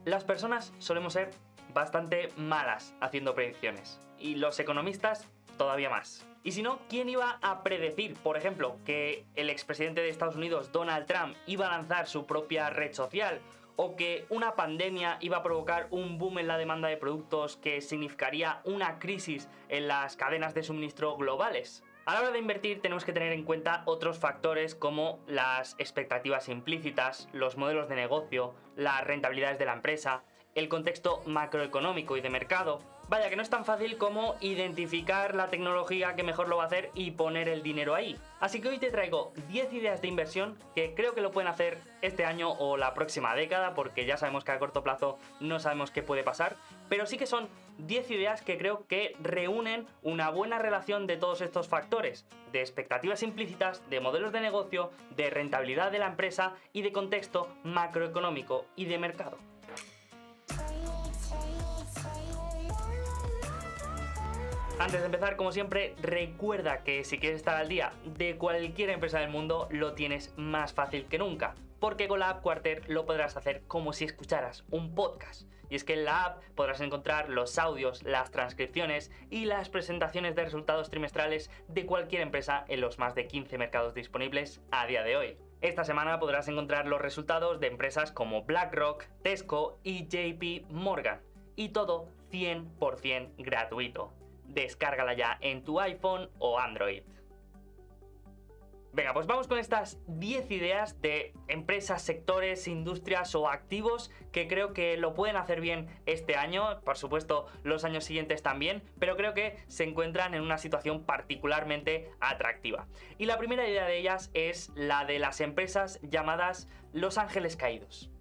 Las personas solemos ser bastante malas haciendo predicciones, y los economistas todavía más. Y si no, ¿quién iba a predecir, por ejemplo, que el expresidente de Estados Unidos, Donald Trump, iba a lanzar su propia red social? ¿O que una pandemia iba a provocar un boom en la demanda de productos que significaría una crisis en las cadenas de suministro globales? A la hora de invertir tenemos que tener en cuenta otros factores como las expectativas implícitas, los modelos de negocio, las rentabilidades de la empresa, el contexto macroeconómico y de mercado. Vaya, que no es tan fácil como identificar la tecnología que mejor lo va a hacer y poner el dinero ahí. Así que hoy te traigo 10 ideas de inversión que creo que lo pueden hacer este año o la próxima década, porque ya sabemos que a corto plazo no sabemos qué puede pasar, pero sí que son 10 ideas que creo que reúnen una buena relación de todos estos factores, de expectativas implícitas, de modelos de negocio, de rentabilidad de la empresa y de contexto macroeconómico y de mercado. Antes de empezar, como siempre, recuerda que si quieres estar al día de cualquier empresa del mundo, lo tienes más fácil que nunca, porque con la app Quarter lo podrás hacer como si escucharas un podcast. Y es que en la app podrás encontrar los audios, las transcripciones y las presentaciones de resultados trimestrales de cualquier empresa en los más de 15 mercados disponibles a día de hoy. Esta semana podrás encontrar los resultados de empresas como BlackRock, Tesco y JP Morgan. Y todo 100% gratuito. Descárgala ya en tu iPhone o Android. Venga, pues vamos con estas 10 ideas de empresas, sectores, industrias o activos que creo que lo pueden hacer bien este año, por supuesto los años siguientes también, pero creo que se encuentran en una situación particularmente atractiva. Y la primera idea de ellas es la de las empresas llamadas Los Ángeles Caídos.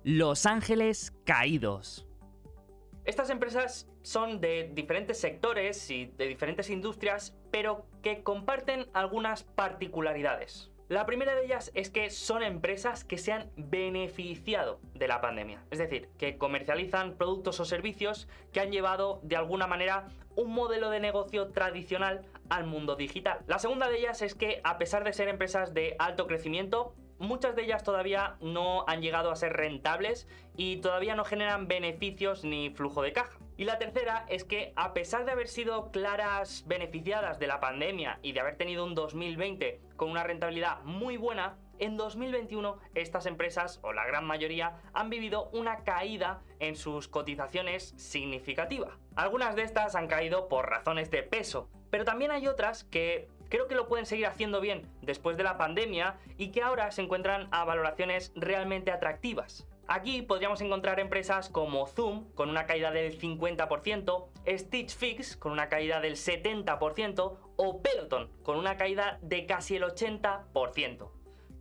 Los Ángeles Caídos. Estas empresas son de diferentes sectores y de diferentes industrias, pero que comparten algunas particularidades. La primera de ellas es que son empresas que se han beneficiado de la pandemia, es decir, que comercializan productos o servicios que han llevado de alguna manera un modelo de negocio tradicional al mundo digital. La segunda de ellas es que, a pesar de ser empresas de alto crecimiento, muchas de ellas todavía no han llegado a ser rentables y todavía no generan beneficios ni flujo de caja. Y la tercera es que, a pesar de haber sido claras beneficiadas de la pandemia y de haber tenido un 2020 con una rentabilidad muy buena, en 2021 estas empresas, o la gran mayoría, han vivido una caída en sus cotizaciones significativa. Algunas de estas han caído por razones de peso, pero también hay otras que creo que lo pueden seguir haciendo bien después de la pandemia y que ahora se encuentran a valoraciones realmente atractivas. Aquí podríamos encontrar empresas como Zoom, con una caída del 50%, Stitch Fix, con una caída del 70%, o Peloton, con una caída de casi el 80%.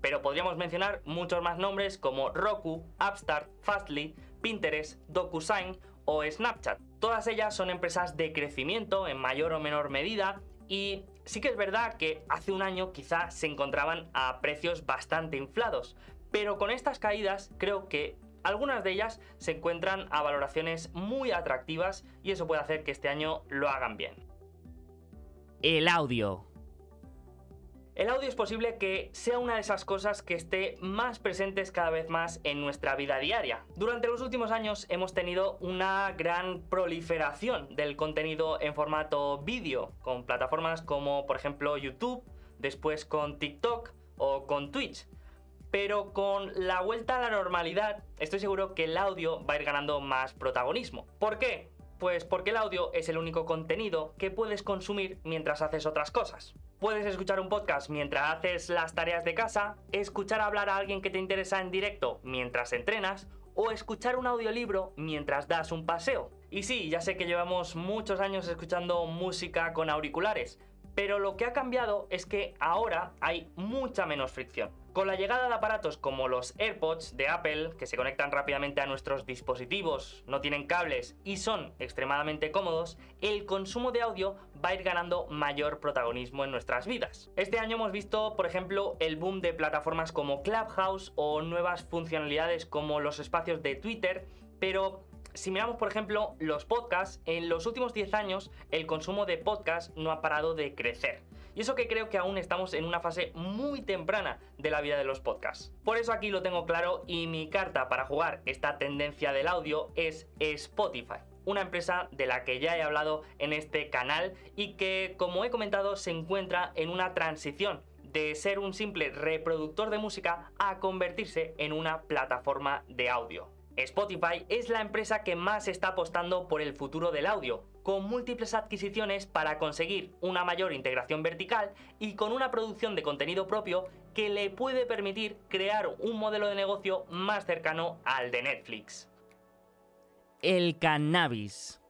Pero podríamos mencionar muchos más nombres como Roku, Upstart, Fastly, Pinterest, DocuSign o Snapchat. Todas ellas son empresas de crecimiento en mayor o menor medida, y sí que es verdad que hace un año quizá se encontraban a precios bastante inflados, pero con estas caídas creo que algunas de ellas se encuentran a valoraciones muy atractivas y eso puede hacer que este año lo hagan bien. El audio. El audio es posible que sea una de esas cosas que esté más presentes cada vez más en nuestra vida diaria. Durante los últimos años hemos tenido una gran proliferación del contenido en formato vídeo, con plataformas como por ejemplo YouTube, después con TikTok o con Twitch. Pero con la vuelta a la normalidad, estoy seguro que el audio va a ir ganando más protagonismo. ¿Por qué? Pues porque el audio es el único contenido que puedes consumir mientras haces otras cosas. Puedes escuchar un podcast mientras haces las tareas de casa, escuchar hablar a alguien que te interesa en directo mientras entrenas, o escuchar un audiolibro mientras das un paseo. Y sí, ya sé que llevamos muchos años escuchando música con auriculares, pero lo que ha cambiado es que ahora hay mucha menos fricción. Con la llegada de aparatos como los AirPods de Apple, que se conectan rápidamente a nuestros dispositivos, no tienen cables y son extremadamente cómodos, el consumo de audio va a ir ganando mayor protagonismo en nuestras vidas. Este año hemos visto, por ejemplo, el boom de plataformas como Clubhouse o nuevas funcionalidades como los espacios de Twitter, pero si miramos, por ejemplo, los podcasts, en los últimos 10 años el consumo de podcasts no ha parado de crecer. Y eso que creo que aún estamos en una fase muy temprana de la vida de los podcasts. Por eso aquí lo tengo claro y mi carta para jugar esta tendencia del audio es Spotify. Una empresa de la que ya he hablado en este canal y que, como he comentado, se encuentra en una transición de ser un simple reproductor de música a convertirse en una plataforma de audio. Spotify es la empresa que más está apostando por el futuro del audio, con múltiples adquisiciones para conseguir una mayor integración vertical y con una producción de contenido propio que le puede permitir crear un modelo de negocio más cercano al de Netflix. El cannabis.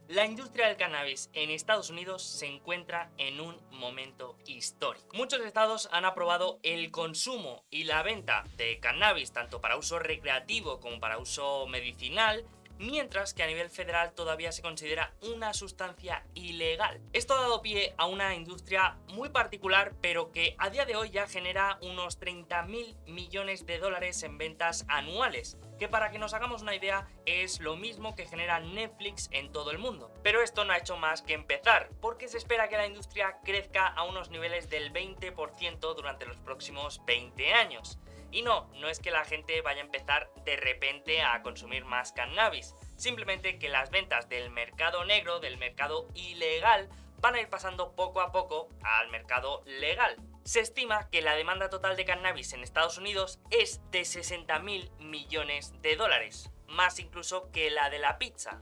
La industria del cannabis en Estados Unidos se encuentra en un momento histórico. Muchos estados han aprobado el consumo y la venta de cannabis tanto para uso recreativo como para uso medicinal, mientras que a nivel federal todavía se considera una sustancia ilegal. Esto ha dado pie a una industria muy particular, pero que a día de hoy ya genera unos 30.000 millones de dólares en ventas anuales, que para que nos hagamos una idea es lo mismo que genera Netflix en todo el mundo. Pero esto no ha hecho más que empezar, porque se espera que la industria crezca a unos niveles del 20% durante los próximos 20 años. Y no es que la gente vaya a empezar de repente a consumir más cannabis, simplemente que las ventas del mercado negro, del mercado ilegal, van a ir pasando poco a poco al mercado legal. Se estima que la demanda total de cannabis en Estados Unidos es de 60.000 millones de dólares, más incluso que la de la pizza,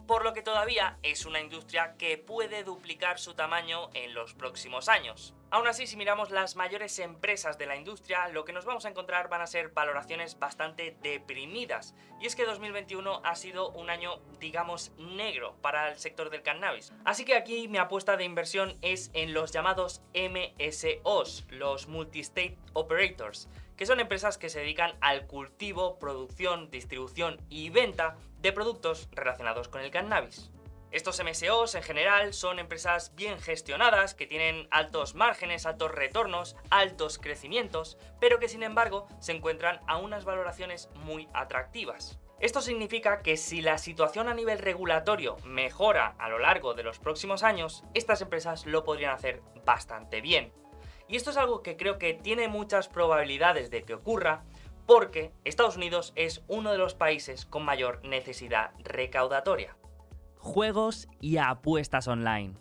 por lo que todavía es una industria que puede duplicar su tamaño en los próximos años. Aún así, si miramos las mayores empresas de la industria, lo que nos vamos a encontrar van a ser valoraciones bastante deprimidas. Y es que 2021 ha sido un año, digamos, negro para el sector del cannabis. Así que aquí mi apuesta de inversión es en los llamados MSOs, los Multi-State Operators, que son empresas que se dedican al cultivo, producción, distribución y venta de productos relacionados con el cannabis. Estos MSOs en general son empresas bien gestionadas, que tienen altos márgenes, altos retornos, altos crecimientos, pero que sin embargo se encuentran a unas valoraciones muy atractivas. Esto significa que si la situación a nivel regulatorio mejora a lo largo de los próximos años, estas empresas lo podrían hacer bastante bien. Y esto es algo que creo que tiene muchas probabilidades de que ocurra, porque Estados Unidos es uno de los países con mayor necesidad recaudatoria. Juegos y apuestas online.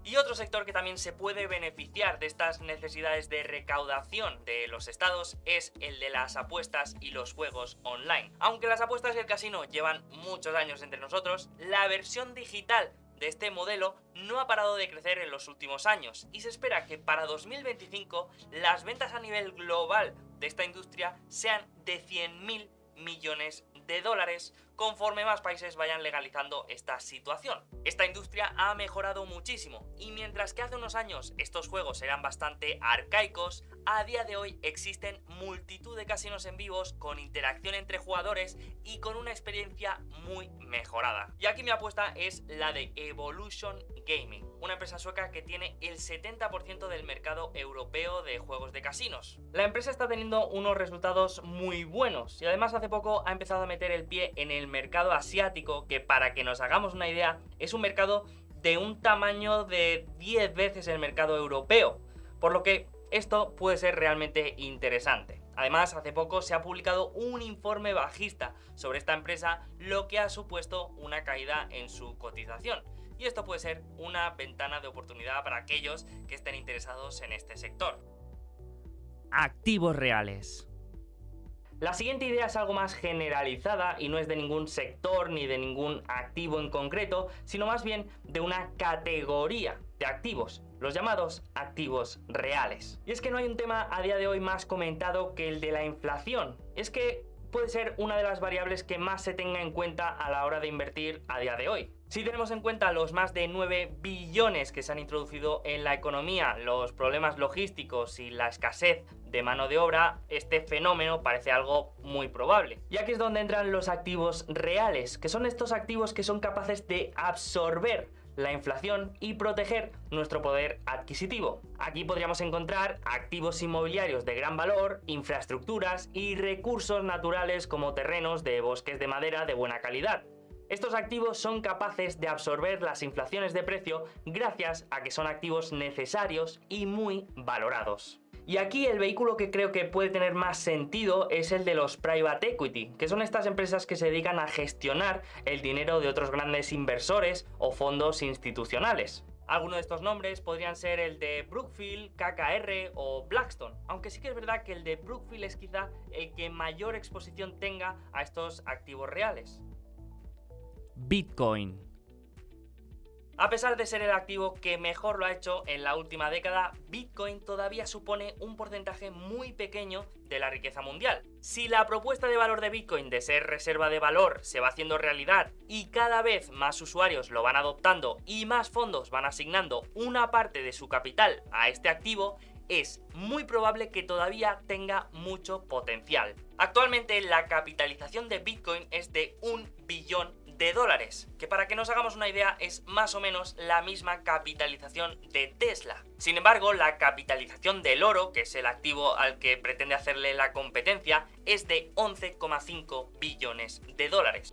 Y otro sector que también se puede beneficiar de estas necesidades de recaudación de los estados es el de las apuestas y los juegos online. Aunque las apuestas y el casino llevan muchos años entre nosotros, la versión digital de este modelo no ha parado de crecer en los últimos años y se espera que para 2025 las ventas a nivel global de esta industria sean de 100.000 millones de dólares conforme más países vayan legalizando esta situación. Esta industria ha mejorado muchísimo y mientras que hace unos años estos juegos eran bastante arcaicos, a día de hoy existen multitud de casinos en vivos con interacción entre jugadores y con una experiencia muy mejorada. Y aquí mi apuesta es la de Evolution Gaming, una empresa sueca que tiene el 70% del mercado europeo de juegos de casinos. La empresa está teniendo unos resultados muy buenos y además hace poco ha empezado a meter el pie en el mercado asiático, que para que nos hagamos una idea es un mercado de un tamaño de 10 veces el mercado europeo, por lo que esto puede ser realmente interesante. Además, hace poco se ha publicado un informe bajista sobre esta empresa, lo que ha supuesto una caída en su cotización. Y esto puede ser una ventana de oportunidad para aquellos que estén interesados en este sector. Activos reales. La siguiente idea es algo más generalizada y no es de ningún sector ni de ningún activo en concreto, sino más bien de una categoría de activos, los llamados activos reales. Y es que no hay un tema a día de hoy más comentado que el de la inflación. Es que puede ser una de las variables que más se tenga en cuenta a la hora de invertir a día de hoy. Si tenemos en cuenta los más de 9 billones que se han introducido en la economía, los problemas logísticos y la escasez de mano de obra, este fenómeno parece algo muy probable. Y aquí es donde entran los activos reales, que son estos activos que son capaces de absorber la inflación y proteger nuestro poder adquisitivo. Aquí podríamos encontrar activos inmobiliarios de gran valor, infraestructuras y recursos naturales como terrenos de bosques de madera de buena calidad. Estos activos son capaces de absorber las inflaciones de precio gracias a que son activos necesarios y muy valorados. Y aquí el vehículo que creo que puede tener más sentido es el de los private equity, que son estas empresas que se dedican a gestionar el dinero de otros grandes inversores o fondos institucionales. Algunos de estos nombres podrían ser el de Brookfield, KKR o Blackstone, aunque sí que es verdad que el de Brookfield es quizá el que mayor exposición tenga a estos activos reales. Bitcoin. A pesar de ser el activo que mejor lo ha hecho en la última década, Bitcoin todavía supone un porcentaje muy pequeño de la riqueza mundial. Si la propuesta de valor de Bitcoin de ser reserva de valor se va haciendo realidad y cada vez más usuarios lo van adoptando y más fondos van asignando una parte de su capital a este activo, es muy probable que todavía tenga mucho potencial. Actualmente la capitalización de Bitcoin es de $1 billón, que para que nos hagamos una idea es más o menos la misma capitalización de Tesla. Sin embargo, la capitalización del oro, que es el activo al que pretende hacerle la competencia, es de $11,5 billones.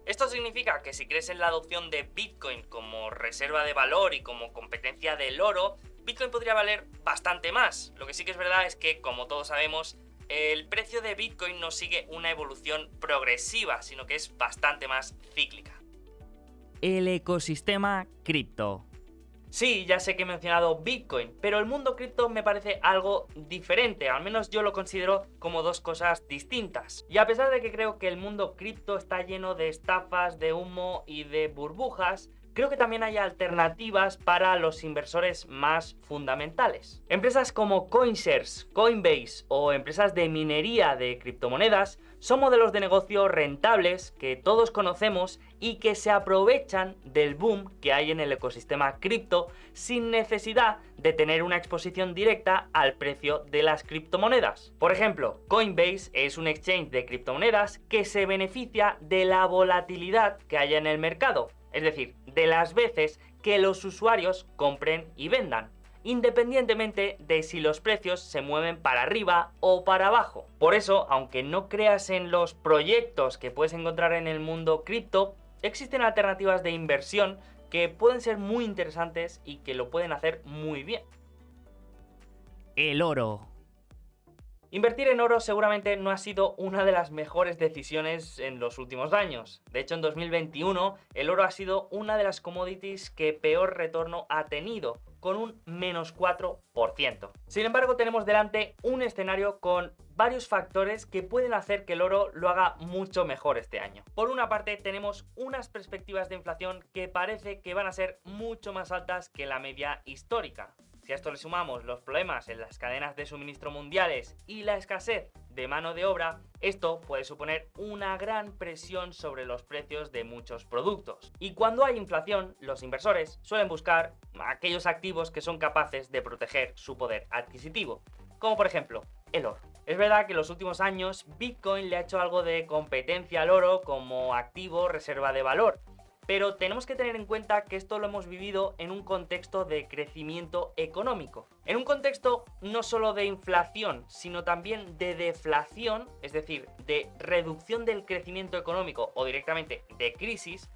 Esto significa que si crees en la adopción de Bitcoin como reserva de valor y como competencia del oro, Bitcoin podría valer bastante más. Lo que sí que es verdad es que, como todos sabemos, el precio de Bitcoin no sigue una evolución progresiva, sino que es bastante más cíclica. El ecosistema cripto. Sí, ya sé que he mencionado Bitcoin, pero el mundo cripto me parece algo diferente, al menos yo lo considero como dos cosas distintas. Y a pesar de que creo que el mundo cripto está lleno de estafas, de humo y de burbujas, creo que también hay alternativas para los inversores más fundamentales. Empresas como CoinShares, Coinbase o empresas de minería de criptomonedas son modelos de negocio rentables que todos conocemos y que se aprovechan del boom que hay en el ecosistema cripto sin necesidad de tener una exposición directa al precio de las criptomonedas. Por ejemplo, Coinbase es un exchange de criptomonedas que se beneficia de la volatilidad que haya en el mercado, es decir, de las veces que los usuarios compren y vendan, independientemente de si los precios se mueven para arriba o para abajo. Por eso, aunque no creas en los proyectos que puedes encontrar en el mundo cripto, existen alternativas de inversión que pueden ser muy interesantes y que lo pueden hacer muy bien. El oro. Invertir en oro seguramente no ha sido una de las mejores decisiones en los últimos años. De hecho, en 2021 el oro ha sido una de las commodities que peor retorno ha tenido, con un menos 4%. Sin embargo, tenemos delante un escenario con varios factores que pueden hacer que el oro lo haga mucho mejor este año. Por una parte, tenemos unas perspectivas de inflación que parece que van a ser mucho más altas que la media histórica. Si a esto le sumamos los problemas en las cadenas de suministro mundiales y la escasez de mano de obra, esto puede suponer una gran presión sobre los precios de muchos productos. Y cuando hay inflación, los inversores suelen buscar aquellos activos que son capaces de proteger su poder adquisitivo, como por ejemplo el oro. Es verdad que en los últimos años Bitcoin le ha hecho algo de competencia al oro como activo reserva de valor, pero tenemos que tener en cuenta que esto lo hemos vivido en un contexto de crecimiento económico. En un contexto no solo de inflación, sino también de deflación, es decir, de reducción del crecimiento económico o directamente de crisis,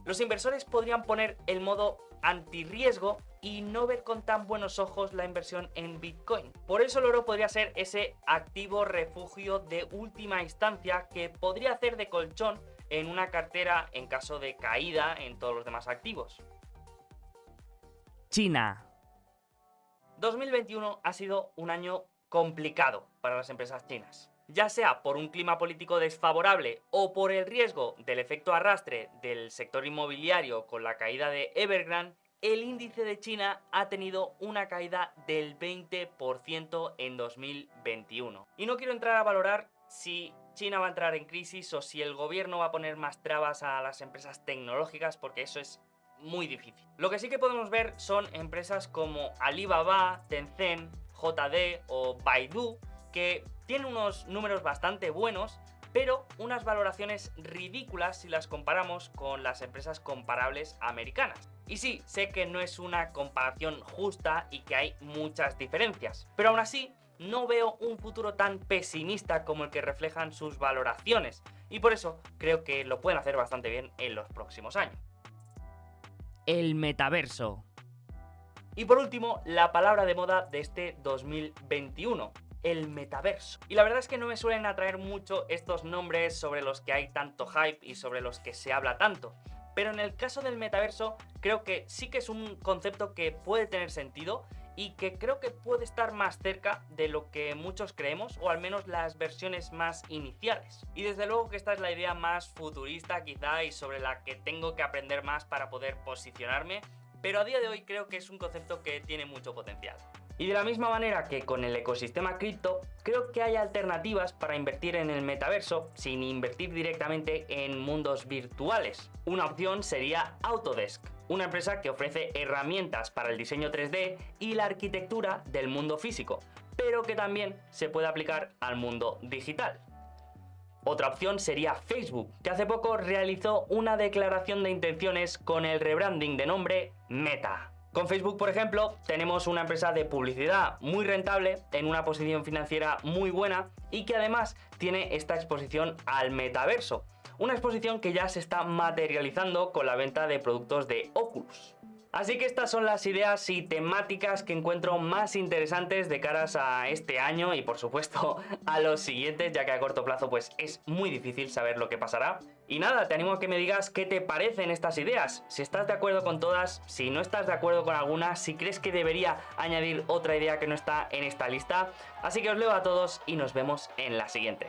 los inversores podrían poner el modo antirriesgo y no ver con tan buenos ojos la inversión en Bitcoin. Por eso el oro podría ser ese activo refugio de última instancia que podría hacer de colchón en una cartera en caso de caída en todos los demás activos. China. 2021 ha sido un año complicado para las empresas chinas. Ya sea por un clima político desfavorable o por el riesgo del efecto arrastre del sector inmobiliario con la caída de Evergrande, el índice de China ha tenido una caída del 20% en 2021. Y no quiero entrar a valorar si China va a entrar en crisis o si el gobierno va a poner más trabas a las empresas tecnológicas, porque eso es muy difícil. Lo que sí que podemos ver son empresas como Alibaba, Tencent, JD o Baidu, que tienen unos números bastante buenos, pero unas valoraciones ridículas si las comparamos con las empresas comparables americanas. Y sí, sé que no es una comparación justa y que hay muchas diferencias, pero aún así no veo un futuro tan pesimista como el que reflejan sus valoraciones, y por eso creo que lo pueden hacer bastante bien en los próximos años. El metaverso. Y por último, la palabra de moda de este 2021, el metaverso. Y la verdad es que no me suelen atraer mucho estos nombres sobre los que hay tanto hype y sobre los que se habla tanto. Pero en el caso del metaverso, creo que sí que es un concepto que puede tener sentido y que creo que puede estar más cerca de lo que muchos creemos, o al menos las versiones más iniciales. Y desde luego que esta es la idea más futurista quizá y sobre la que tengo que aprender más para poder posicionarme, pero a día de hoy creo que es un concepto que tiene mucho potencial. Y de la misma manera que con el ecosistema cripto, creo que hay alternativas para invertir en el metaverso sin invertir directamente en mundos virtuales. Una opción sería Autodesk, una empresa que ofrece herramientas para el diseño 3D y la arquitectura del mundo físico, pero que también se puede aplicar al mundo digital. Otra opción sería Facebook, que hace poco realizó una declaración de intenciones con el rebranding de nombre Meta. Con Facebook, por ejemplo, tenemos una empresa de publicidad muy rentable, en una posición financiera muy buena y que además tiene esta exposición al metaverso. Una exposición que ya se está materializando con la venta de productos de Oculus. Así que estas son las ideas y temáticas que encuentro más interesantes de caras a este año y por supuesto a los siguientes, ya que a corto plazo pues es muy difícil saber lo que pasará. Y nada, te animo a que me digas qué te parecen estas ideas, si estás de acuerdo con todas, si no estás de acuerdo con alguna, si crees que debería añadir otra idea que no está en esta lista. Así que os leo a todos y nos vemos en la siguiente.